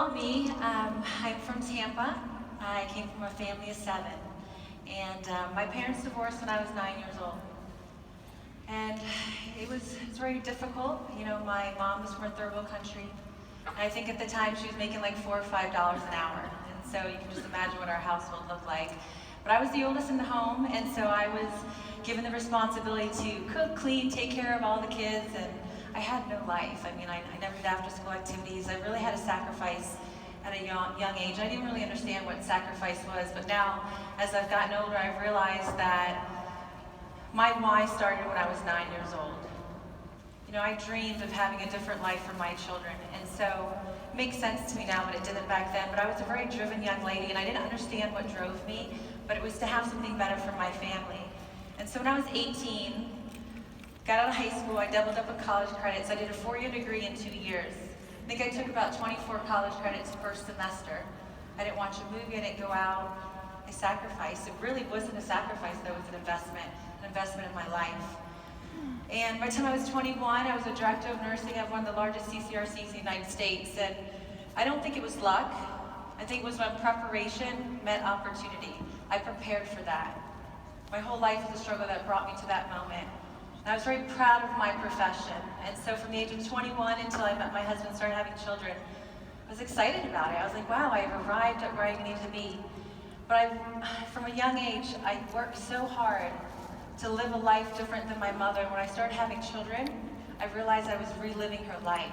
about me, I'm from Tampa. I came from a family of 7. And my parents divorced when I was 9 years old. And it's very difficult. You know, my mom was from a third world country. And I think at the time she was making like $4 or $5 an hour. And so you can just imagine what our household looked like. But I was the oldest in the home, and so I was given the responsibility to cook, clean, take care of all the kids, and I had no life. I mean, I never did after school activities. I really had to sacrifice at a young age. I didn't really understand what sacrifice was, but now, as I've gotten older, I've realized that my why started when I was 9 years old. You know, I dreamed of having a different life for my children, and so it makes sense to me now, but it didn't back then. But I was a very driven young lady, and I didn't understand what drove me, but it was to have something better for my family. And so when I was 18, got out of high school, I doubled up with college credits. I did a 4-year degree in 2 years. I think I took about 24 college credits first semester. I didn't watch a movie, I didn't go out. I sacrificed. It really wasn't a sacrifice, though, it was an investment in my life. And by the time I was 21, I was a director of nursing at one of the largest CCRCs in the United States. And I don't think it was luck. I think it was when preparation met opportunity. I prepared for that. My whole life was a struggle that brought me to that moment. And I was very proud of my profession. And so from the age of 21 until I met my husband and started having children, I was excited about it. I was like, wow, I've arrived at where I needed to be. But from a young age, I worked so hard to live a life different than my mother. When I started having children, I realized I was reliving her life.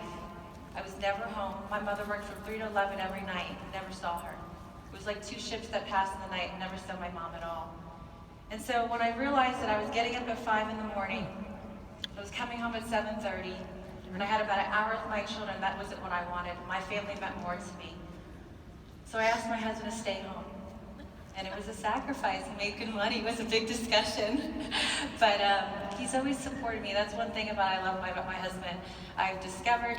I was never home. My mother worked from 3 to 11 every night. Never saw her. It was like 2 ships that passed in the night and never saw my mom at all. And so when I realized that I was getting up at 5 in the morning, I was coming home at 7:30, and I had about an hour with my children, that wasn't what I wanted. My family meant more to me. So I asked my husband to stay home. And it was a sacrifice. He made good money. It was a big discussion. But he's always supported me. That's one thing I love about my husband. I've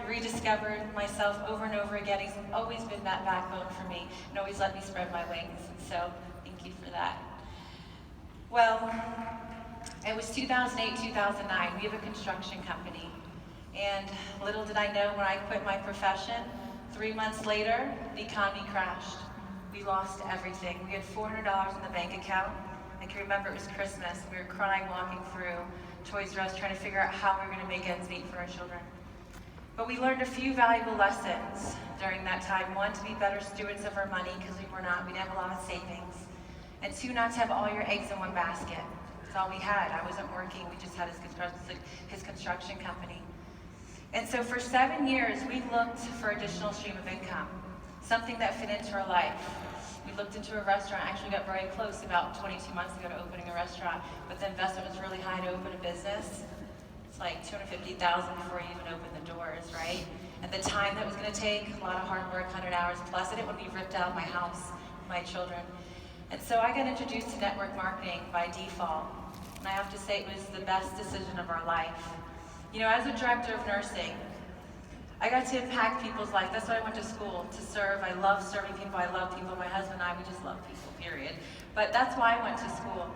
rediscovered myself over and over again. He's always been that backbone for me and always let me spread my wings. So thank you for that. Well, it was 2008, 2009. We have a construction company. And little did I know when I quit my profession, 3 months later, the economy crashed. We lost everything. We had $400 in the bank account. I can remember it was Christmas. We were crying walking through Toys R Us trying to figure out how we were going to make ends meet for our children. But we learned a few valuable lessons during that time. 1, to be better stewards of our money, because we were not. We didn't have a lot of savings. And 2, not to have all your eggs in one basket. That's all we had. I wasn't working. We just had his construction company. And so for 7 years, we looked for additional stream of income, something that fit into our life. We looked into a restaurant, actually got very close about 22 months ago to opening a restaurant, but the investment was really high to open a business. It's like $250,000 before you even open the doors, right? And the time that was going to take, a lot of hard work, 100 hours plus. I didn't want to be ripped out of my house, my children. And so I got introduced to network marketing by default. And I have to say it was the best decision of our life. You know, as a director of nursing, I got to impact people's life. That's why I went to school, to serve. I love serving people. I love people. My husband and I, we just love people, period. But that's why I went to school.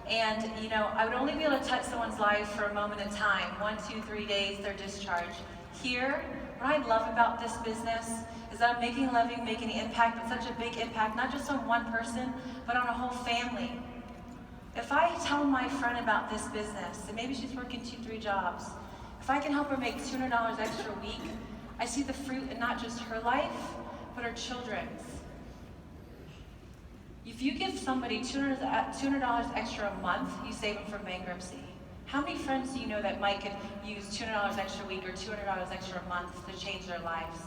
And, you know, I would only be able to touch someone's life for a moment in time, 1, 2, 3 days, their discharge. Here, what I love about this business is that I'm making a living, making an impact, but such a big impact, not just on one person, but on a whole family. If I tell my friend about this business, and maybe she's working 2, 3 jobs, if I can help her make $200 extra a week, I see the fruit in not just her life, but her children's. If you give somebody $200 extra a month, you save them from bankruptcy. How many friends do you know that might could use $200 extra a week or $200 extra a month to change their lives?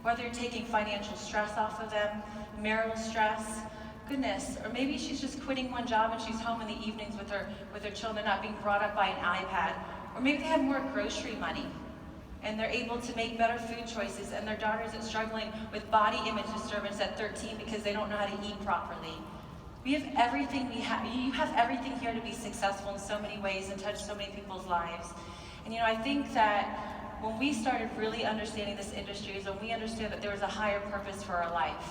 Whether you're taking financial stress off of them, marital stress, goodness, or maybe she's just quitting one job and she's home in the evenings with her children, not being brought up by an iPad. Or maybe they have more grocery money and they're able to make better food choices, and their daughters are struggling with body image disturbance at 13 because they don't know how to eat properly. We have everything you have everything here to be successful in so many ways and touch so many people's lives. And you know, I think that when we started really understanding this industry is when we understood that there was a higher purpose for our life.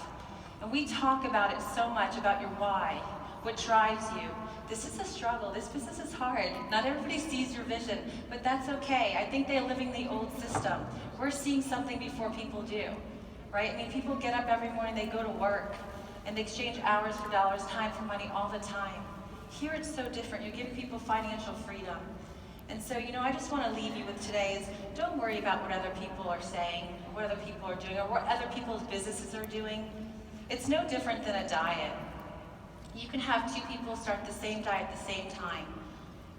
And we talk about it so much, about your why, what drives you. This is a struggle. This business is hard. Not everybody sees your vision, but that's okay. I think they're living the old system. We're seeing something before people do. right? I mean, people get up every morning, they go to work, and they exchange hours for dollars, time for money all the time. Here it's so different. You're giving people financial freedom. And so, I just want to leave you with today is don't worry about what other people are saying, what other people are doing, or what other people's businesses are doing. It's no different than a diet. You can have two people start the same diet at the same time.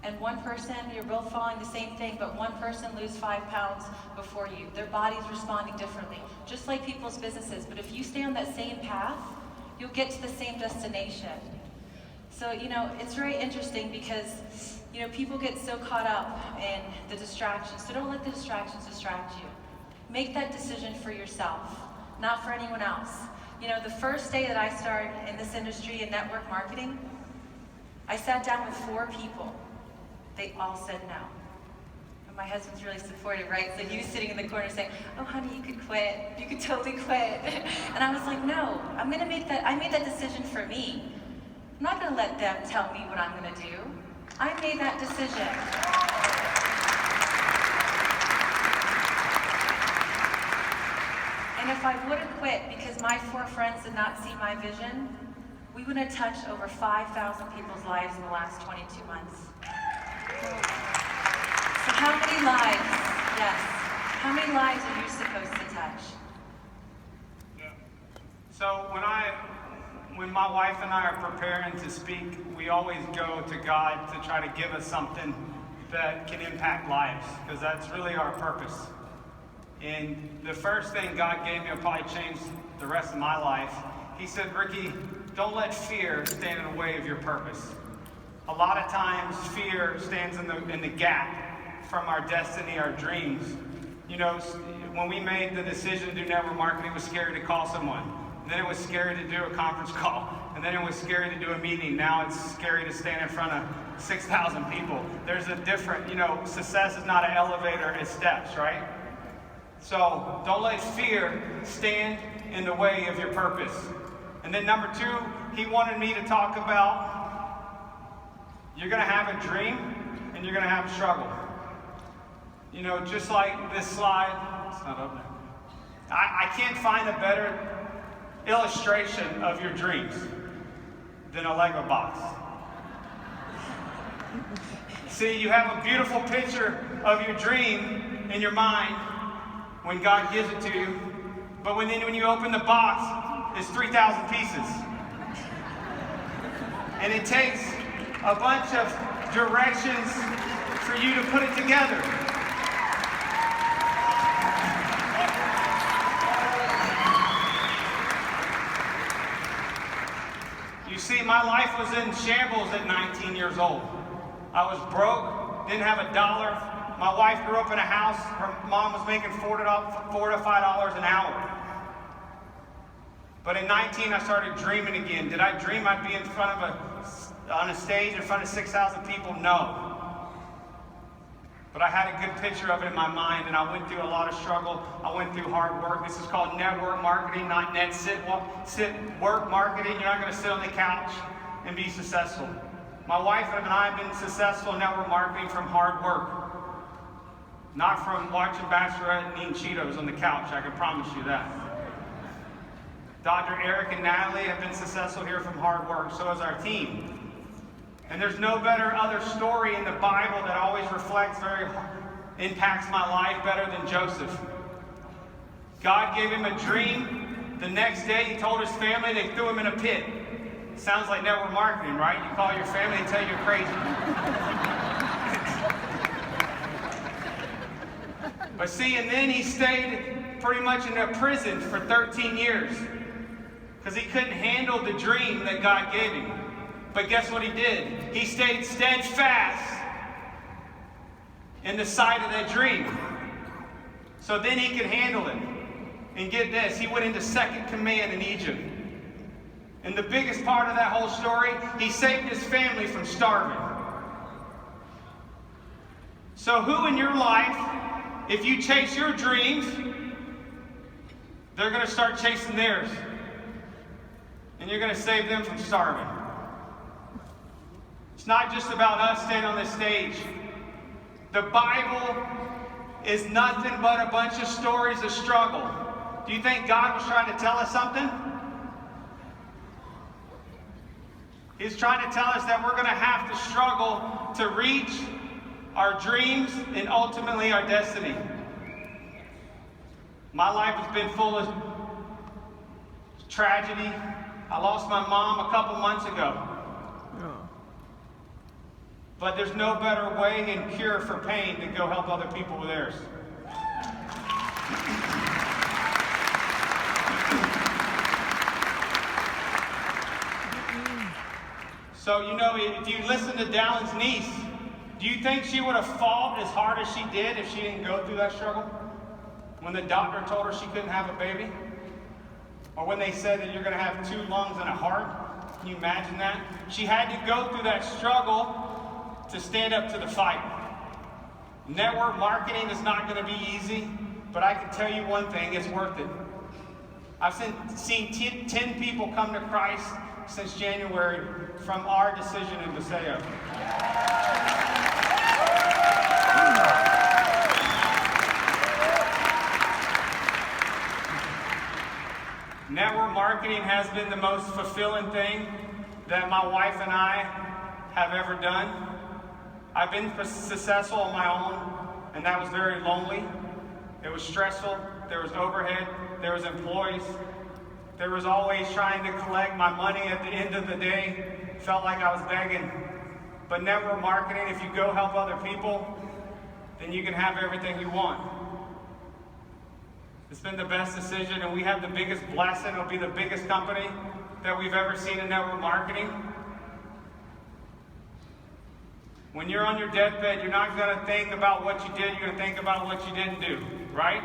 And one person, you're both following the same thing, but one person lose 5 pounds before you. Their body's responding differently, just like people's businesses. But if you stay on that same path, you'll get to the same destination. So, it's very interesting because, people get so caught up in the distractions. So don't let the distractions distract you. Make that decision for yourself, not for anyone else. The first day that I started in this industry in network marketing, I sat down with 4 people. They all said no. And my husband's really supportive, right? So he was sitting in the corner saying, oh, honey, you could quit. You could totally quit. And I was like, no, I made that decision for me. I'm not going to let them tell me what I'm going to do. I made that decision. And if I would have quit because my 4 friends did not see my vision, we would have touched over 5,000 people's lives in the last 22 months. So how many lives, yes, how many lives are you supposed to touch? Yeah. So when my wife and I are preparing to speak, we always go to God to try to give us something that can impact lives, because that's really our purpose. And the first thing God gave me will probably change the rest of my life. He said, Ricky, don't let fear stand in the way of your purpose. A lot of times fear stands in the gap from our destiny, our dreams. When we made the decision to do network marketing, it was scary to call someone. And then it was scary to do a conference call. And then it was scary to do a meeting. Now it's scary to stand in front of 6,000 people. There's a different, success is not an elevator, it's steps, right? So don't let fear stand in the way of your purpose. And then number 2, he wanted me to talk about you're going to have a dream and you're going to have a struggle. Just like this slide, it's not up there. I can't find a better illustration of your dreams than a Lego box. See, you have a beautiful picture of your dream in your mind when God gives it to you, but when you open the box, it's 3,000 pieces. And it takes a bunch of directions for you to put it together. You see, my life was in shambles at 19 years old. I was broke, didn't have a dollar. My wife grew up in a house, her mom was making $4 to $5 an hour. But at 19, I started dreaming again. Did I dream I'd be on a stage in front of 6,000 people? No. But I had a good picture of it in my mind, and I went through a lot of struggle. I went through hard work. This is called network marketing, not work marketing. You're not going to sit on the couch and be successful. My wife and I have been successful in network marketing from hard work, not from watching Bachelorette and eating Cheetos on the couch. I can promise you that. Dr. Eric and Natalie have been successful here from hard work. So has our team. And there's no better other story in the Bible that always impacts my life better than Joseph. God gave him a dream. The next day he told his family, they threw him in a pit. Sounds like network marketing, right? You call your family and tell you you're crazy. But see, and then he stayed pretty much in a prison for 13 years because he couldn't handle the dream that God gave him. But guess what he did? He stayed steadfast in the sight of that dream. So then he could handle it. And get this, he went into second command in Egypt. And the biggest part of that whole story, he saved his family from starving. So who in your life, if you chase your dreams, they're going to start chasing theirs. And you're going to save them from starving. It's not just about us standing on this stage. The Bible is nothing but a bunch of stories of struggle. Do you think God was trying to tell us something? He's trying to tell us that we're going to have to struggle to reach our dreams and ultimately our destiny. My life has been full of tragedy. I lost my mom a couple months ago. But there's no better way and cure for pain than go help other people with theirs. So, you know, if you listen to Dallin's niece, do you think she would have fought as hard as she did if she didn't go through that struggle? When the doctor told her she couldn't have a baby? Or when they said that you're going to have 2 lungs and a heart? Can you imagine that? She had to go through that struggle to stand up to the fight. Network marketing is not going to be easy, but I can tell you one thing, it's worth it. I've seen 10 people come to Christ since January from our decision in Vasayo. Network marketing has been the most fulfilling thing that my wife and I have ever done. I've been successful on my own, and that was very lonely. It was stressful. There was overhead. There was employees. There was always trying to collect my money at the end of the day. Felt like I was begging. But network marketing, if you go help other people, then you can have everything you want. It's been the best decision, and we have the biggest blessing. It'll be the biggest company that we've ever seen in network marketing. When you're on your deathbed, you're not going to think about what you did, you're going to think about what you didn't do, right?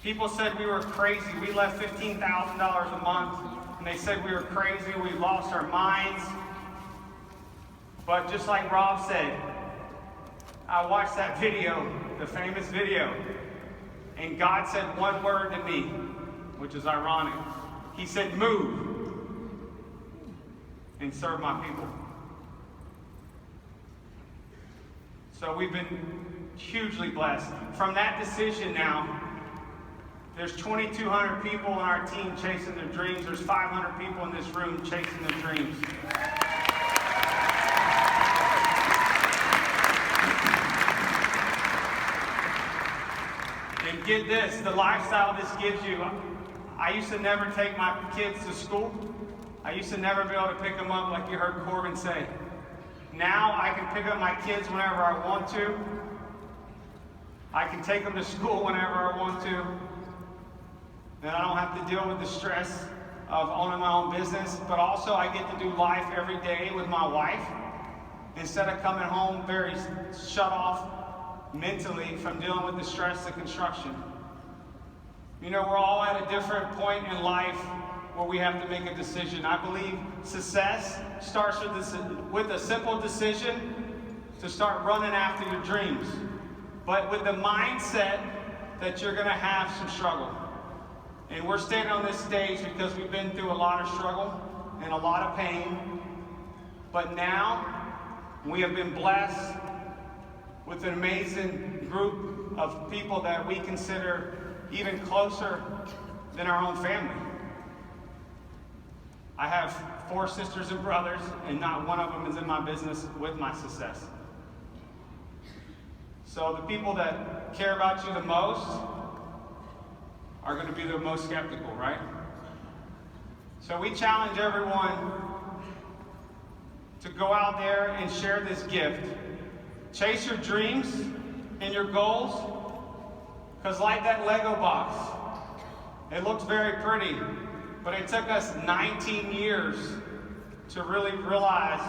People said we were crazy. We left $15,000 a month, and they said we were crazy, we lost our minds. But just like Rob said, I watched that video, the famous video, and God said one word to me, which is ironic. He said, move and serve my people. So we've been hugely blessed. From that decision now, there's 2,200 people on our team chasing their dreams. There's 500 people in this room chasing their dreams. And get this, the lifestyle this gives you. I used to never take my kids to school. I used to never be able to pick them up like you heard Corbin say. Now I can pick up my kids whenever I want to. I can take them to school whenever I want to. And I don't have to deal with the stress of owning my own business. But also I get to do life every day with my wife instead of coming home very shut off mentally from dealing with the stress of construction. You know, we're all at a different point in life where we have to make a decision. I believe success starts with a simple decision to start running after your dreams, but with the mindset that you're going to have some struggle. And we're standing on this stage because we've been through a lot of struggle and a lot of pain, but now we have been blessed with an amazing group of people that we consider even closer than our own family. I have 4 sisters and brothers, and not one of them is in my business with my success. So the people that care about you the most are going to be the most skeptical, right? So we challenge everyone to go out there and share this gift. Chase your dreams and your goals, because like that Lego box, it looks very pretty, but it took us 19 years to really realize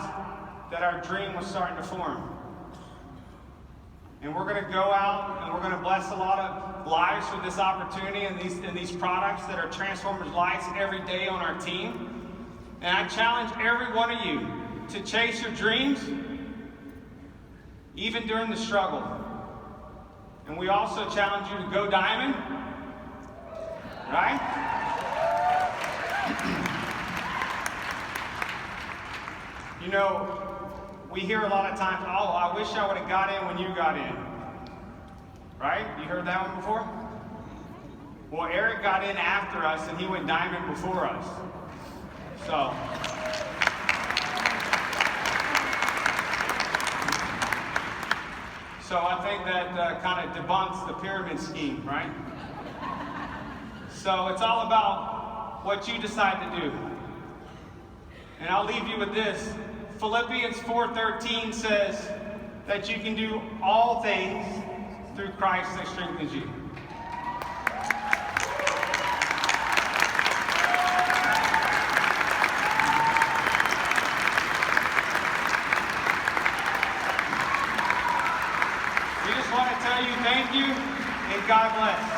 that our dream was starting to form. And we're going to go out and we're going to bless a lot of lives with this opportunity and these products that are transformers' lives every day on our team. And I challenge every one of you to chase your dreams, even during the struggle. And we also challenge you to go diamond, right? You know, we hear a lot of times, oh, I wish I would have got in when you got in. Right? You heard that one before? Well, Eric got in after us and he went diamond before us. So I think that kind of debunks the pyramid scheme, right? So it's all about what you decide to do. And I'll leave you with this. Philippians 4:13 says that you can do all things through Christ that strengthens you. We just want to tell you thank you and God bless.